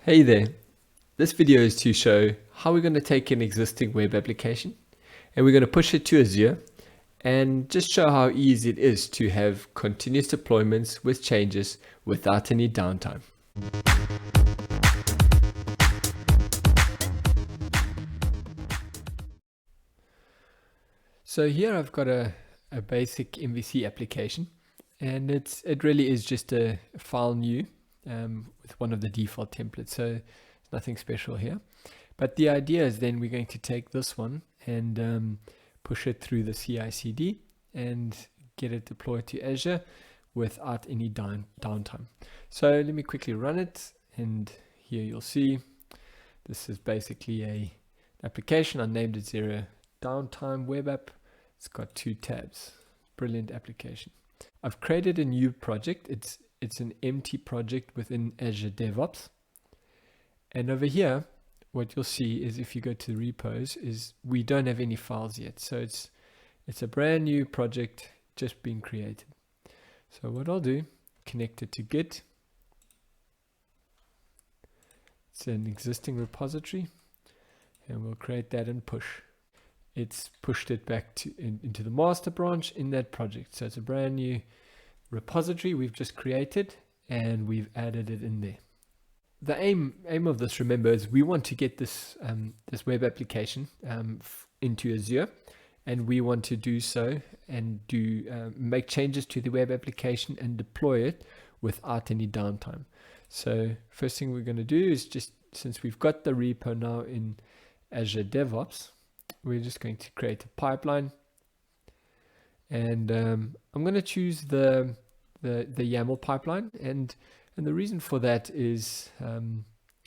Hey there, this video is to show how we're going to take an existing web application and we're going to push it to Azure and just show how easy it is to have continuous deployments with changes without any downtime. So here I've got a basic MVC application, and it really is just a file new with one of the default templates. So there's nothing special here. But the idea is then we're going to take this one and push it through the CI/CD and get it deployed to Azure without any downtime. So let me quickly run it, and here you'll see this is basically an application. I named it Downtime Web App. It's got 2 tabs. Brilliant application. I've created a new project. It's an empty project within Azure DevOps. And over here, what you'll see is if you go to repos, is we don't have any files yet. So it's a brand new project just being created. So what I'll do, connect it to Git. It's an existing repository, and we'll create that and push. It's pushed it back into the master branch in that project. So it's a brand new repository we've just created, and we've added it in there. The aim of this, remember, is we want to get this this web application into Azure, and we want to do so and make changes to the web application and deploy it without any downtime. So first thing we're going to do is, just since we've got the repo now in Azure DevOps, we're just going to create a pipeline, and I'm going to choose the YAML pipeline, and the reason for that is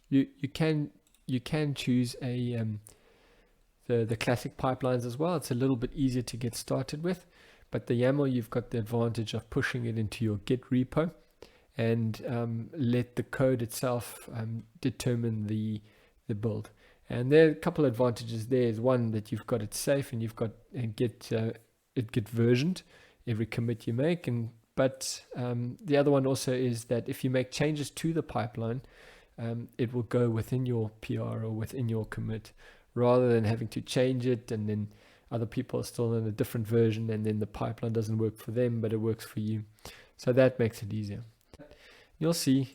you can choose the classic pipelines as well. It's a little bit easier to get started with, but the YAML, you've got the advantage of pushing it into your Git repo and let the code itself determine the build. And there are a couple of advantages. There is one, that you've got it safe, and you've got it get versioned every commit you make. But the other one also is that if you make changes to the pipeline, it will go within your PR or within your commit, rather than having to change it and then other people are still in a different version, and then the pipeline doesn't work for them but it works for you. So that makes it easier. You'll see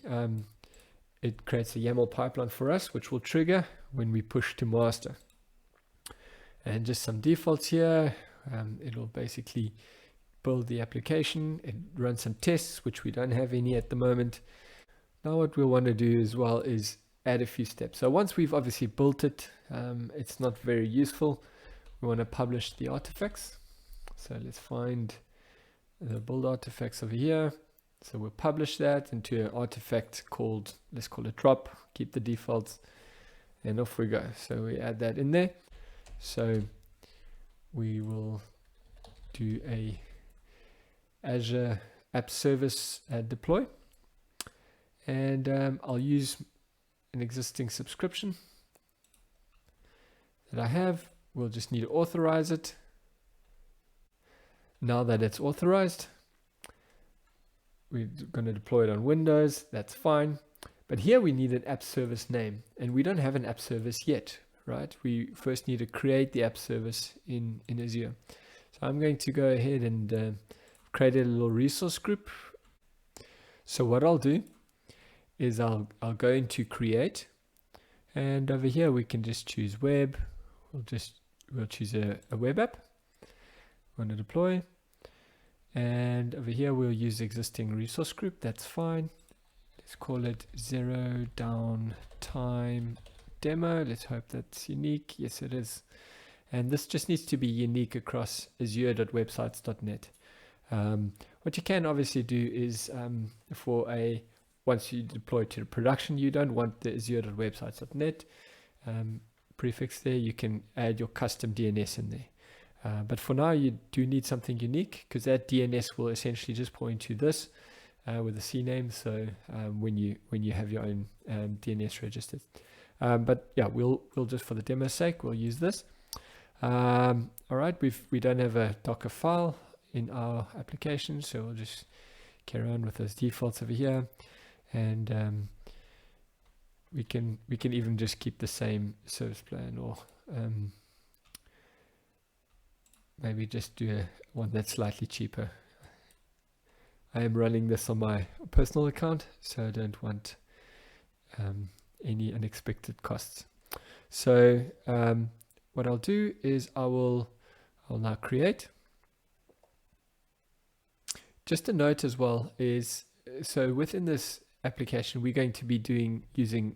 it creates a YAML pipeline for us, which will trigger when we push to master. And just some defaults here. It'll basically build the application. It runs some tests, which we don't have any at the moment. Now what we'll want to do as well is add a few steps. So once we've obviously built it, it's not very useful. We want to publish the artifacts. So let's find the build artifacts over here. So we'll publish that into an artifact called, let's call it drop, keep the defaults, and off we go. So we add that in there. So we will do a Azure App Service deploy, and I'll use an existing subscription that I have. We'll just need to authorize it. Now that it's authorized, we're going to deploy it on Windows. That's fine. But here we need an app service name, and we don't have an app service yet, right? We first need to create the app service in Azure. So I'm going to go ahead and create a little resource group. So what I'll do is I'll go into create, and over here we can just choose web. We'll choose a web app. We want to deploy. And over here we'll use existing resource group. That's fine. Let's call it Downtime demo. Let's hope that's unique. Yes, it is. And this just needs to be unique across azure.websites.net. What you can obviously do is once you deploy to the production, you don't want the azure.websites.net prefix there. You can add your custom DNS in there. But for now, you do need something unique, because that DNS will essentially just point to this with a CNAME. So when you have your own DNS registered, but yeah, we'll just, for the demo's sake, we'll use this. All right, we don't have a Docker file in our application, so we'll just carry on with those defaults over here, and we can even just keep the same service plan, or maybe just do one that's slightly cheaper. I am running this on my personal account, so I don't want any unexpected costs. So what I'll do is I'll now create. Just a note as well is, so within this application, we're going to be using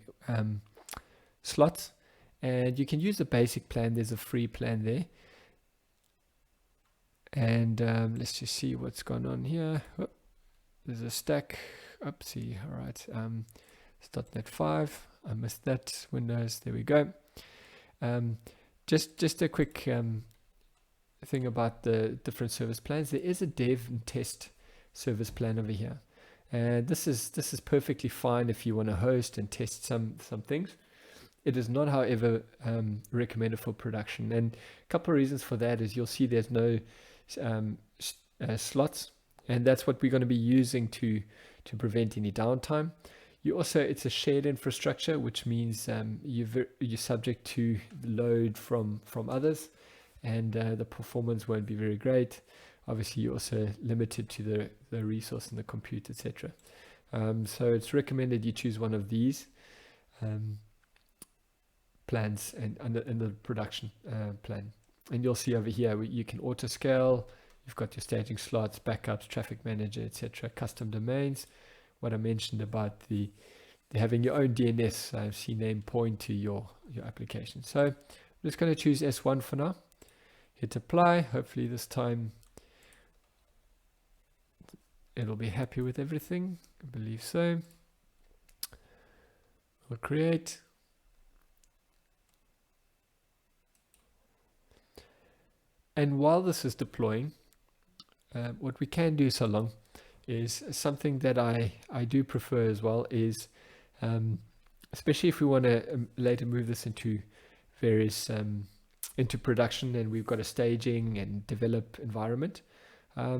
slots, and you can use the basic plan. There's a free plan there. And let's just see what's going on here. Oh, there's a stack. Oopsie. All right. It's .NET 5. I missed that. Windows. There we go. Just a quick thing about the different service plans. There is a dev and test service plan over here, and this is perfectly fine if you want to host and test some things. It is not, however, recommended for production, and a couple of reasons for that is you'll see there's no slots, and that's what we're going to be using to prevent any downtime. It's a shared infrastructure, which means you're subject to load from others, and the performance won't be very great. Obviously, you're also limited to the resource in the compute, etc. So it's recommended you choose one of these plans and in the production plan. And you'll see over here you can auto scale. You've got your staging slots, backups, traffic manager, etc. Custom domains. What I mentioned about the having your own DNS CNAME point to your application. So I'm just going to choose S1 for now. Hit apply. Hopefully this time it'll be happy with everything. I believe so. We'll create. And while this is deploying, what we can do so long is something that I do prefer as well is, especially if we want to later move this into various into production, and we've got a staging and develop environment.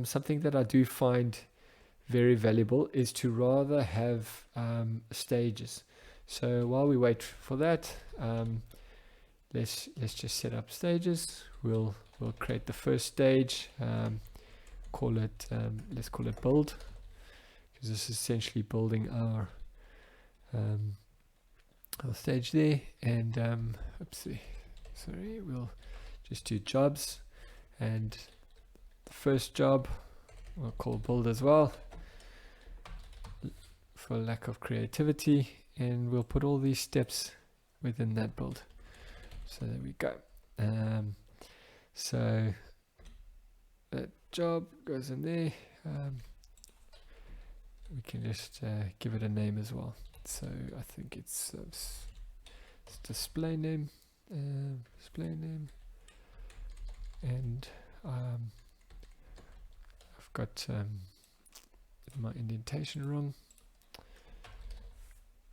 Something that I do find very valuable is to rather have stages. So while we wait for that, let's just set up stages. We'll create the first stage. Let's call it build, because this is essentially building our stage there. And we'll just do jobs, and the first job we'll call build as well, for lack of creativity, and we'll put all these steps within that build. So there we go. So that job goes in there. We can just give it a name as well. So I think it's display name, and I've got my indentation wrong.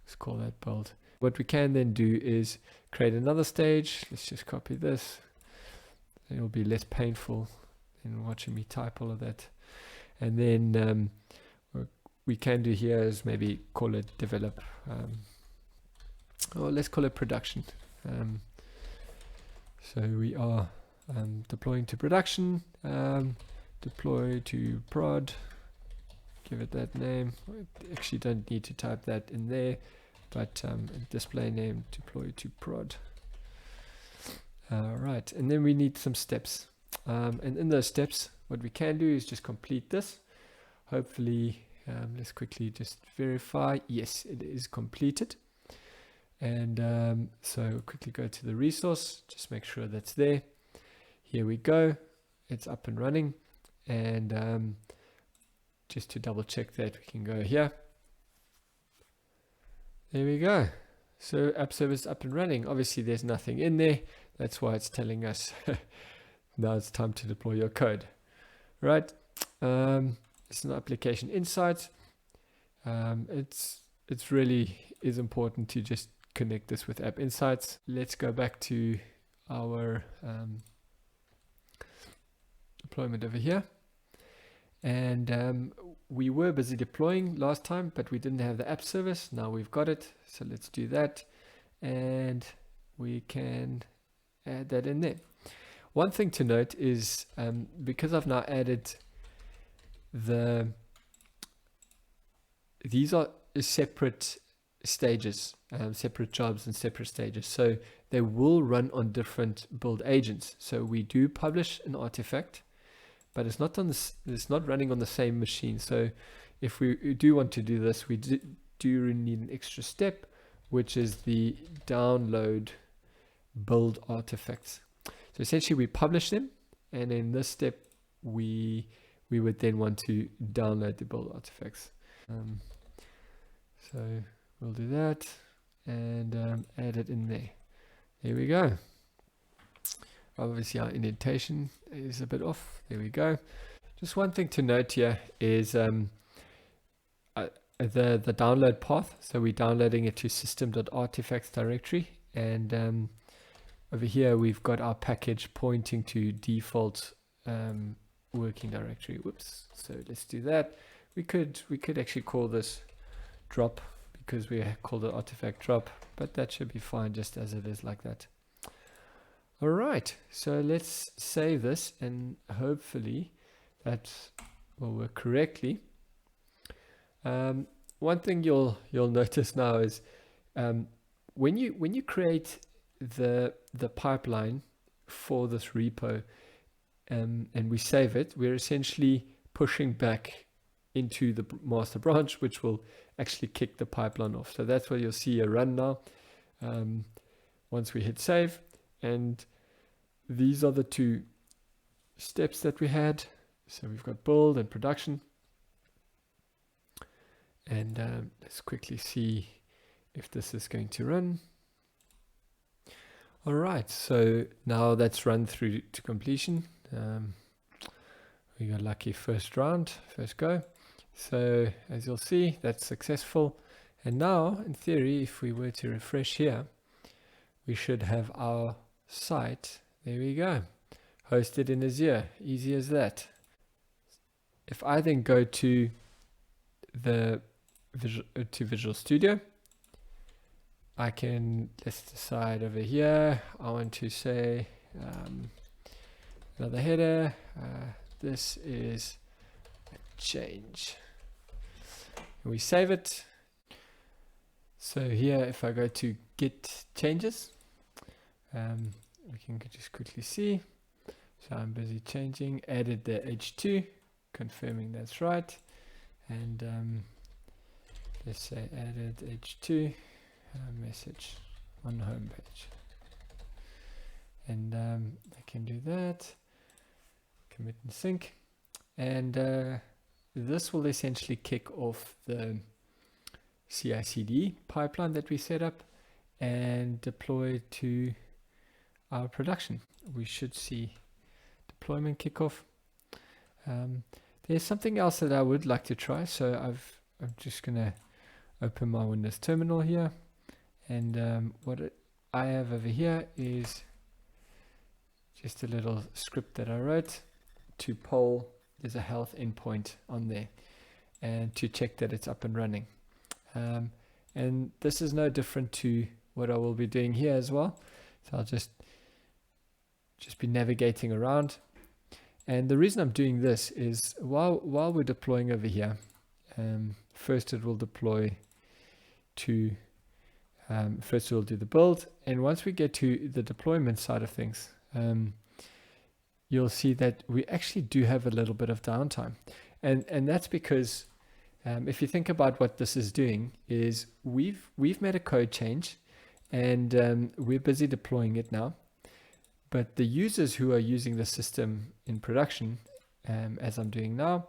Let's call that build. What we can then do is create another stage. Let's just copy this. It'll be less painful than watching me type all of that. And then what we can do here is maybe call it develop, or let's call it production. So we are deploying to production, deploy to prod, give it that name. I actually don't need to type that in there, but display name, deploy to prod. Right, and then we need some steps. And in those steps, what we can do is just complete this. Hopefully, let's quickly just verify. Yes, it is completed. And so quickly go to the resource, just make sure that's there. Here we go. It's up and running. And just to double check that, we can go here. There we go. So app service up and running. Obviously there's nothing in there. That's why it's telling us now it's time to deploy your code. Right. It's an application insight. It's really is important to just connect this with App Insights. Let's go back to our deployment over here. And we were busy deploying last time, but we didn't have the app service. Now we've got it. So let's do that. And we can add that in there. One thing to note is because I've now added these are separate stages, separate jobs and separate stages. So they will run on different build agents. So we do publish an artifact, but it's not running on the same machine. So if we do want to do this, we do need an extra step, which is the download build artifacts. So essentially we publish them, and in this step we would then want to download the build artifacts. So we'll do that and add it in there. There we go. Obviously our indentation is a bit off. There we go. Just one thing to note here is the download path. So we're downloading it to system.artifacts directory, and over here we've got our package pointing to default working directory. Whoops. So let's do that. We could actually call this drop because we called it artifact drop, but that should be fine just as it is like that. All right, so let's save this and hopefully that will work correctly. One thing you'll notice now is when you create the pipeline for this repo and we save it, we're essentially pushing back into the master branch, which will actually kick the pipeline off. So that's where you'll see a run now once we hit save. And these are the two steps that we had. So we've got build and production. And let's quickly see if this is going to run. All right, so now that's run through to completion. We got lucky first round, first go. So as you'll see, that's successful. And now, in theory, if we were to refresh here, we should have our site. There we go. Hosted in Azure. Easy as that. If I then go to Visual Studio, I can, let's decide over here, I want to say another header. This is a change. And we save it. So here, if I go to Git Changes, we can just quickly see. So I'm busy changing, added the H2, confirming that's right. And let's say added H2 message on the home page. And I can do that. Commit and sync. And this will essentially kick off the CI/CD pipeline that we set up and deploy to our production. We should see deployment kickoff. There's something else that I would like to try. So I'm just gonna open my Windows terminal here, and what I have over here is just a little script that I wrote to poll. There's a health endpoint on there, and to check that it's up and running. And this is no different to what I will be doing here as well. So I'll just be navigating around. And the reason I'm doing this is while we're deploying over here, first it will deploy to, first we'll do the build. And once we get to the deployment side of things, you'll see that we actually do have a little bit of downtime. And that's because if you think about what this is doing is we've made a code change, and we're busy deploying it now. But the users who are using the system in production, as I'm doing now,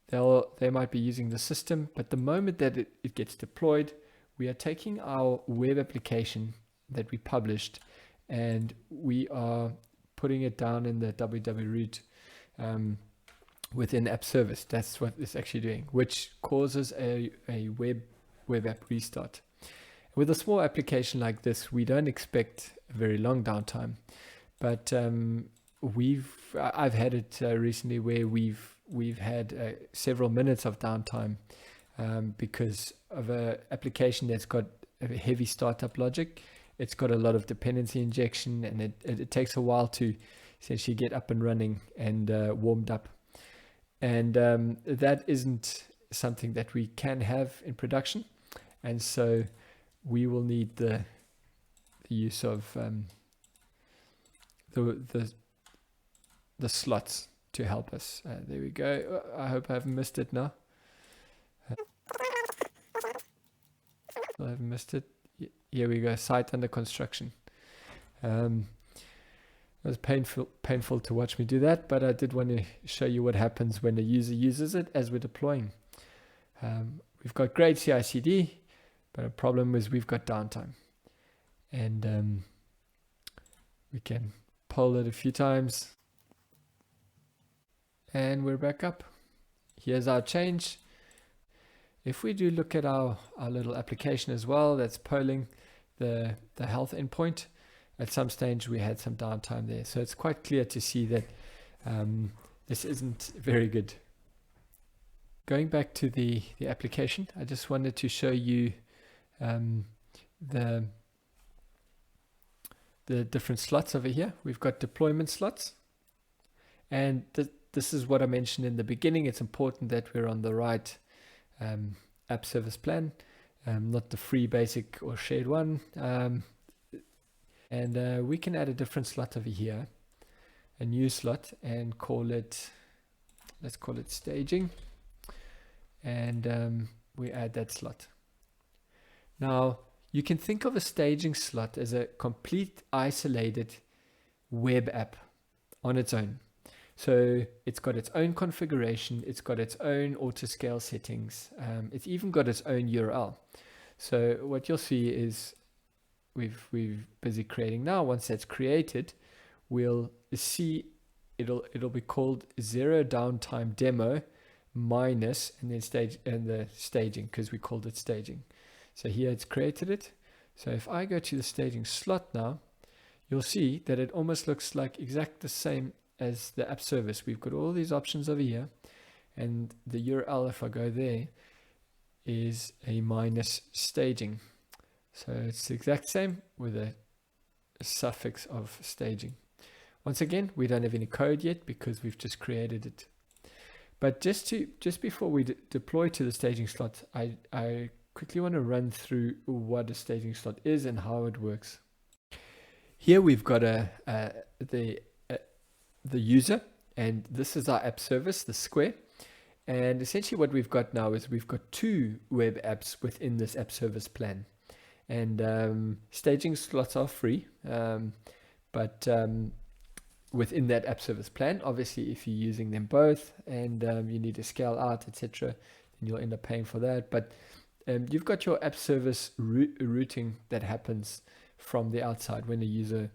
they might be using the system, but the moment that it gets deployed, we are taking our web application that we published and we are putting it down in the www root within app service. That's what it's actually doing, which causes a web app restart. With a small application like this, we don't expect a very long downtime, but I've had it recently where we've we've had several minutes of downtime because of an application that's got a heavy startup logic. It's got a lot of dependency injection, and it takes a while to essentially get up and running and warmed up. And that isn't something that we can have in production. And so we will need the use of the slots to help us. There we go. I hope I haven't missed it now. I haven't missed it. Here we go. Site under construction. It was painful to watch me do that, but I did want to show you what happens when a user uses it as we're deploying. We've got great CI/CD, but a problem is we've got downtime, and we can poll it a few times, and we're back up. Here's our change. If we do look at our little application as well, that's polling the health endpoint. At some stage we had some downtime there, so it's quite clear to see that this isn't very good. Going back to the application, I just wanted to show you the different slots over here. We've got deployment slots, and this is what I mentioned in the beginning. It's important that we're on the right app service plan, not the free, basic, or shared one. And we can add a different slot over here, a new slot, and let's call it staging. And we add that slot. Now, you can think of a staging slot as a complete isolated web app on its own. So it's got its own configuration, it's got its own auto scale settings, it's even got its own URL. So what you'll see is we've busy creating now. Once that's created, we'll see it'll be called zero downtime demo minus and then the staging, because we called it staging. So here it's created it. So if I go to the staging slot now, you'll see that it almost looks like exact the same as the app service. We've got all these options over here, and the URL, if I go there, is a minus staging. So it's the exact same with a suffix of staging. Once again, we don't have any code yet because we've just created it. But just before we deploy to the staging slot, I quickly want to run through what a staging slot is and how it works. Here we've got the user, and this is our app service, the square. And essentially what we've got now is we've got two web apps within this app service plan. And staging slots are free, but within that app service plan, obviously if you're using them both and you need to scale out, etc., then you'll end up paying for that. But you've got your app service routing that happens from the outside when a user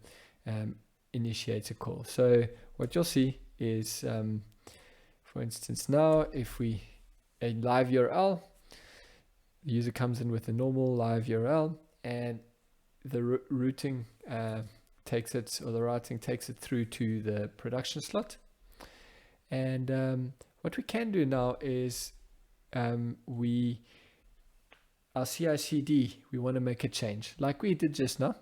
initiates a call. So what you'll see is, for instance, now if a live URL, the user comes in with a normal live URL, and the routing takes it, or the routing takes it through to the production slot. And what we can do now is our CI/CD, we want to make a change like we did just now,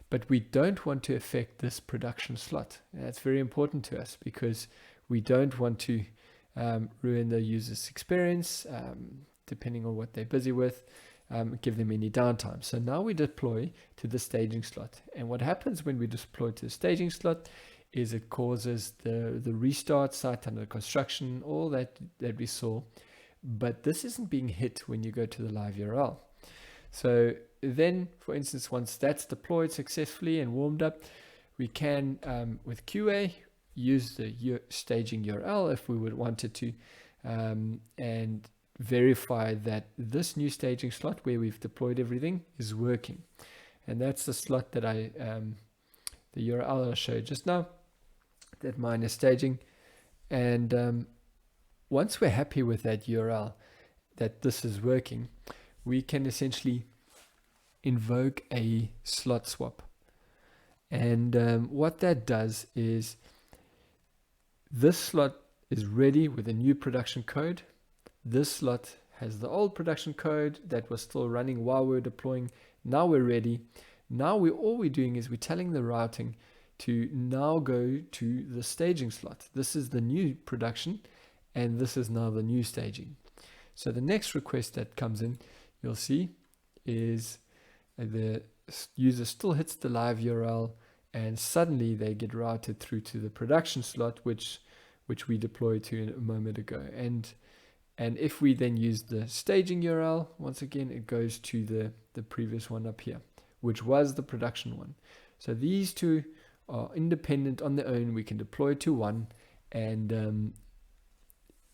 but we don't want to affect this production slot. And that's very important to us because we don't want to ruin the user's experience, depending on what they're busy with, give them any downtime. So now we deploy to the staging slot. And what happens when we deploy to the staging slot is it causes the restart, site under construction, all that we saw. But this isn't being hit when you go to the live URL. So then, for instance, once that's deployed successfully and warmed up, we can, with QA, use the staging URL if we would wanted to, and verify that this new staging slot where we've deployed everything is working. And that's the slot that the URL I showed just now, that minus staging. And once we're happy with that URL, that this is working, we can essentially invoke a slot swap. And what that does is this slot is ready with a new production code. This slot has the old production code that was still running while we were deploying. Now we're ready. Now all we're doing is we're telling the routing to now go to the staging slot. This is the new production, and this is now the new staging. So the next request that comes in, you'll see, is the user still hits the live URL, and suddenly they get routed through to the production slot, which we deployed to a moment ago. And if we then use the staging URL, once again, it goes to the previous one up here, which was the production one. So these two are independent on their own. We can deploy to one, and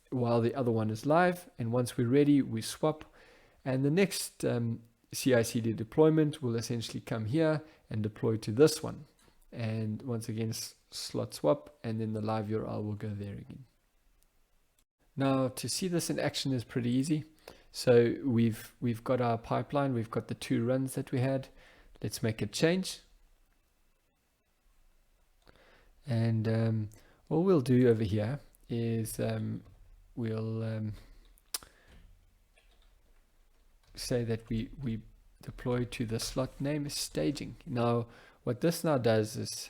while the other one is live, and once we're ready, we swap. And the next CI/CD deployment will essentially come here and deploy to this one. And once again, slot swap, and then the live URL will go there again. Now, to see this in action is pretty easy. So we've got our pipeline, we've got the 2 runs that we had. Let's make a change. And all we'll do over here is we'll say that we deploy to the slot name is staging. Now, what this now does is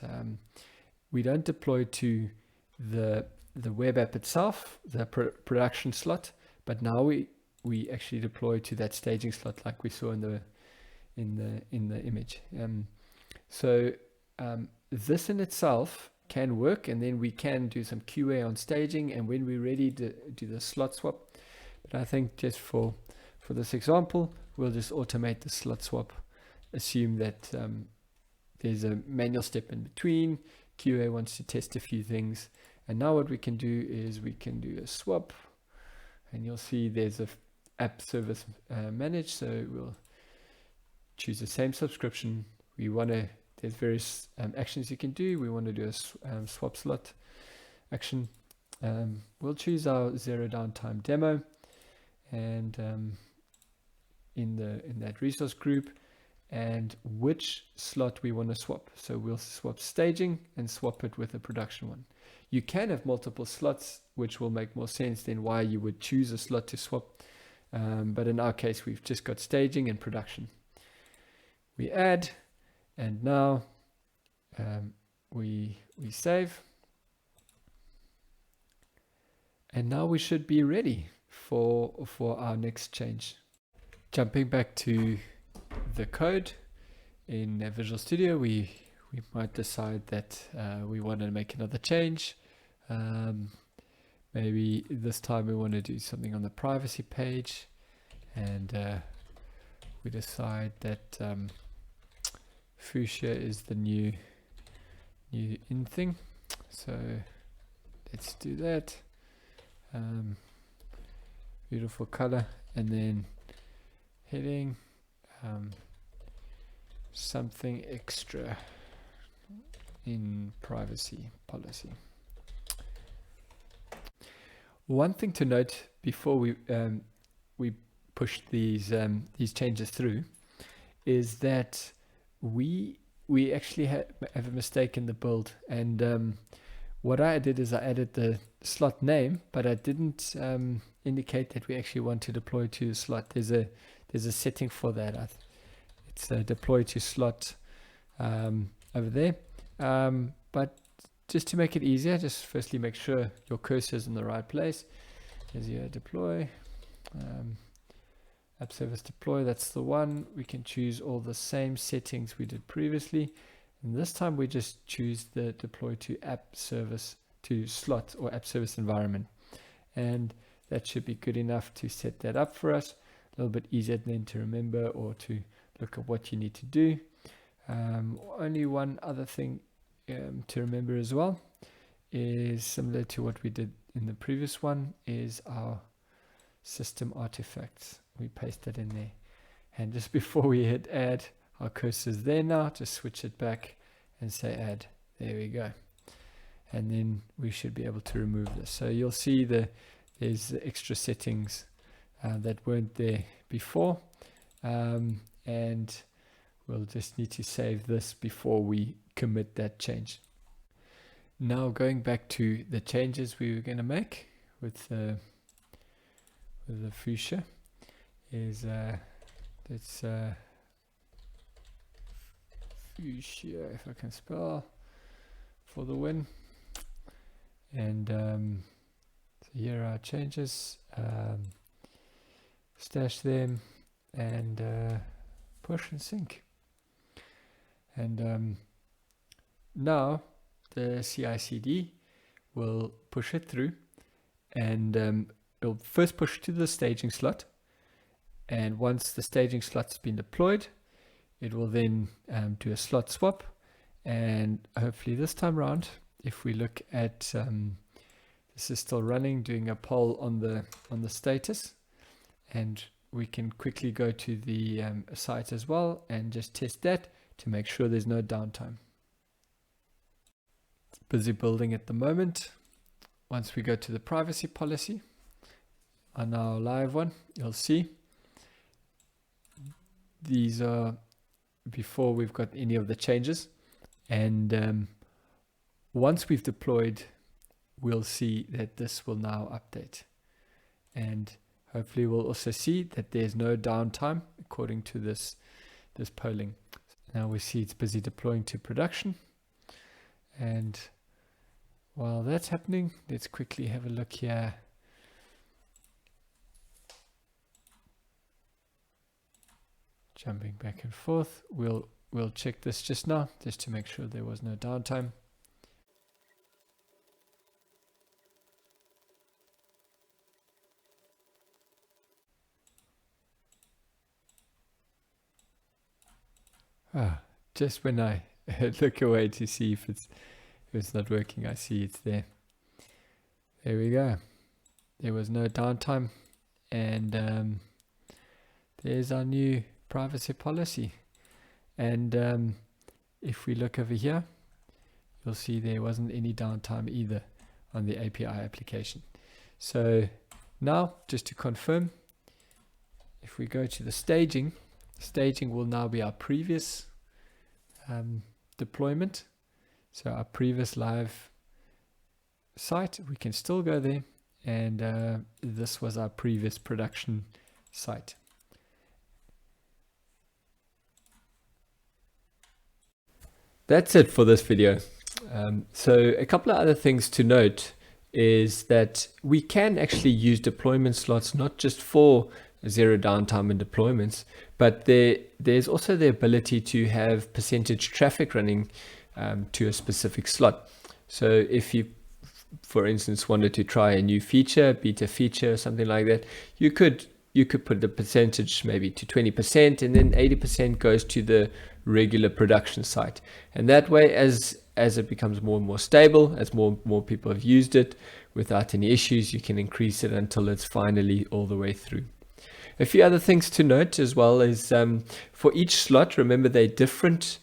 we don't deploy to the web app itself, the production slot, but now we actually deploy to that staging slot, like we saw in the image. So this in itself can work, and then we can do some QA on staging, and when we're ready to do the slot swap. But I think just for this example, we'll just automate the slot swap, assume that there's a manual step in between. QA wants to test a few things, and now what we can do is we can do a swap, and you'll see there's a app service managed. So we'll choose the same subscription. There's various actions you can do. We want to do a swap slot action. We'll choose our zero downtime demo, and in that resource group, and which slot we want to swap. So we'll swap staging and swap it with a production one. You can have multiple slots, which will make more sense than why you would choose a slot to swap. But in our case, we've just got staging and production. We add, and now we save. And now we should be ready for our next change. Jumping back to the code in Visual Studio, we might decide that we want to make another change. Maybe this time we want to do something on the privacy page, and we decide that fuchsia is the new in thing. So let's do that. Beautiful color, and then heading something extra in privacy policy. One thing to note before we push these changes through is that we actually have a mistake in the build, and what I did is I added the slot name, but I didn't indicate that we actually want to deploy to the slot. There's a setting for that. It's a deploy to slot over there. But just to make it easier, just firstly make sure your cursor is in the right place. Azure deploy, app service deploy, that's the one. We can choose all the same settings we did previously. And this time we just choose the deploy to app service to slot or app service environment. And that should be good enough to set that up for us. A little bit easier then to remember or to look at what you need to do. Only one other thing to remember as well is similar to what we did in the previous one, is our system artifacts. We paste that in there. And just before we hit add, our cursor's there now, just switch it back and say add. There we go. And then we should be able to remove this. So you'll see there's the extra settings that weren't there before. And we'll just need to save this before we commit that change. Now going back to the changes we were going to make with the fuchsia is let's fuchsia, if I can spell, for the win. And so here are our changes. Stash them and push and sync. And now the CI/CD will push it through, and it'll first push to the staging slot, and once the staging slot's been deployed, it will then do a slot swap. And hopefully this time around, if we look at this is still running, doing a poll on the status, and we can quickly go to the site as well and just test that to make sure there's no downtime. It's busy building at the moment. Once we go to the privacy policy on our live one, you'll see these are before we've got any of the changes. And once we've deployed, we'll see that this will now update. And hopefully we'll also see that there's no downtime according to this polling. Now we see it's busy deploying to production. And while that's happening, let's quickly have a look here. Jumping back and forth, we'll check this just now, just to make sure there was no downtime. Just when I look away to see if it's not working, I see it's there. There we go. There was no downtime, and there's our new privacy policy. And if we look over here, you'll see there wasn't any downtime either on the API application. So now, just to confirm, if we go to the staging will now be our previous deployment. So our previous live site, we can still go there, and this was our previous production site. That's it for this video. So a couple of other things to note is that we can actually use deployment slots not just for zero downtime and deployments, but there's also the ability to have percentage traffic running to a specific slot. So if you, for instance, wanted to try a new feature, beta feature, something like that, you could put the percentage maybe to 20%, and then 80% goes to the regular production site. And that way, as it becomes more and more stable, as more people have used it without any issues, you can increase it until it's finally all the way through. A few other things to note as well is for each slot, remember they're different.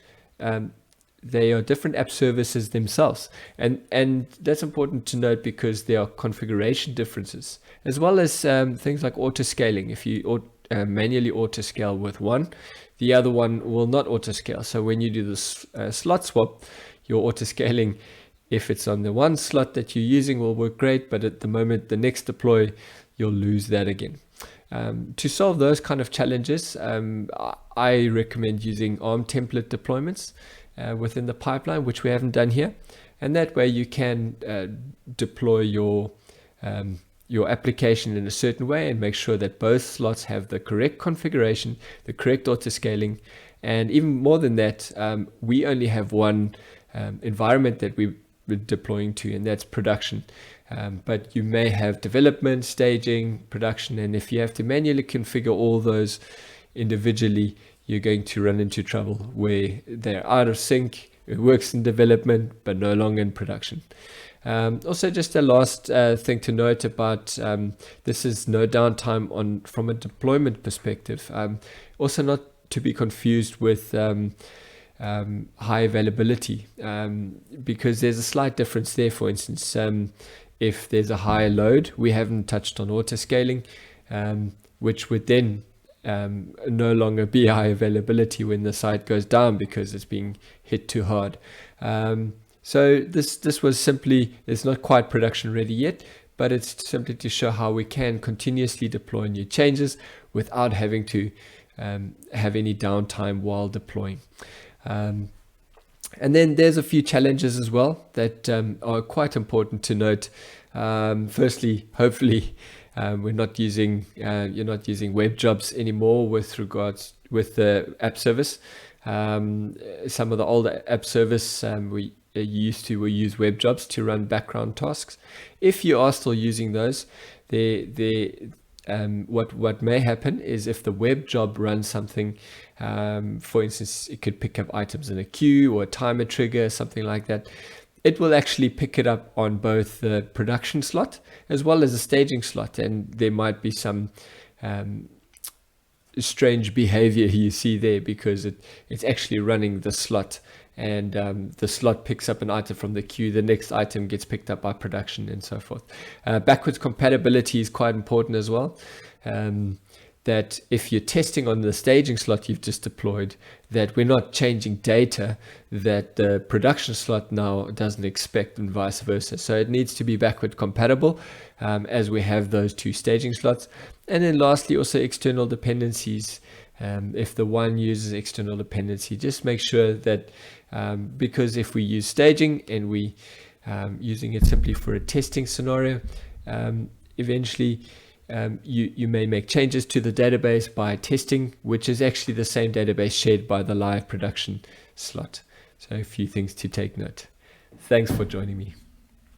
They are different app services themselves, and that's important to note because there are configuration differences, as well as things like auto scaling. If you manually auto scale with one, the other one will not auto scale. So when you do this slot swap, your auto scaling, if it's on the one slot that you're using, will work great, but at the moment the next deploy, you'll lose that again. To solve those kind of challenges, I recommend using ARM template deployments within the pipeline, which we haven't done here. And that way you can deploy your application in a certain way and make sure that both slots have the correct configuration, the correct auto scaling. And even more than that, we only have one environment that we're deploying to, and that's production. But you may have development, staging, production, and if you have to manually configure all those individually, you're going to run into trouble where they're out of sync. It works in development, but no longer in production. Also, just a last thing to note about this is no downtime from a deployment perspective. Also, not to be confused with high availability, because there's a slight difference there. For instance, if there's a high load, we haven't touched on auto scaling, which would then no longer be high availability when the site goes down because it's being hit too hard. So this was simply, it's not quite production ready yet, but it's simply to show how we can continuously deploy new changes without having to have any downtime while deploying. And then there's a few challenges as well that are quite important to note. Firstly, hopefully you're not using web jobs anymore with the app service. Some of the older app service we use web jobs to run background tasks. If you are still using those, what may happen is if the web job runs something, for instance, it could pick up items in a queue or a timer trigger, something like that. It will actually pick it up on both the production slot as well as the staging slot, and there might be some strange behavior you see there because it's actually running the slot, and the slot picks up an item from the queue, the next item gets picked up by production, and so forth. Backwards compatibility is quite important as well. That if you're testing on the staging slot you've just deployed, that we're not changing data that the production slot now doesn't expect, and vice versa. So it needs to be backward compatible as we have those two staging slots. And then lastly, also external dependencies. If the one uses external dependency, just make sure that because if we use staging and we using it simply for a testing scenario, eventually you may make changes to the database by testing, which is actually the same database shared by the live production slot. So a few things to take note. Thanks for joining me.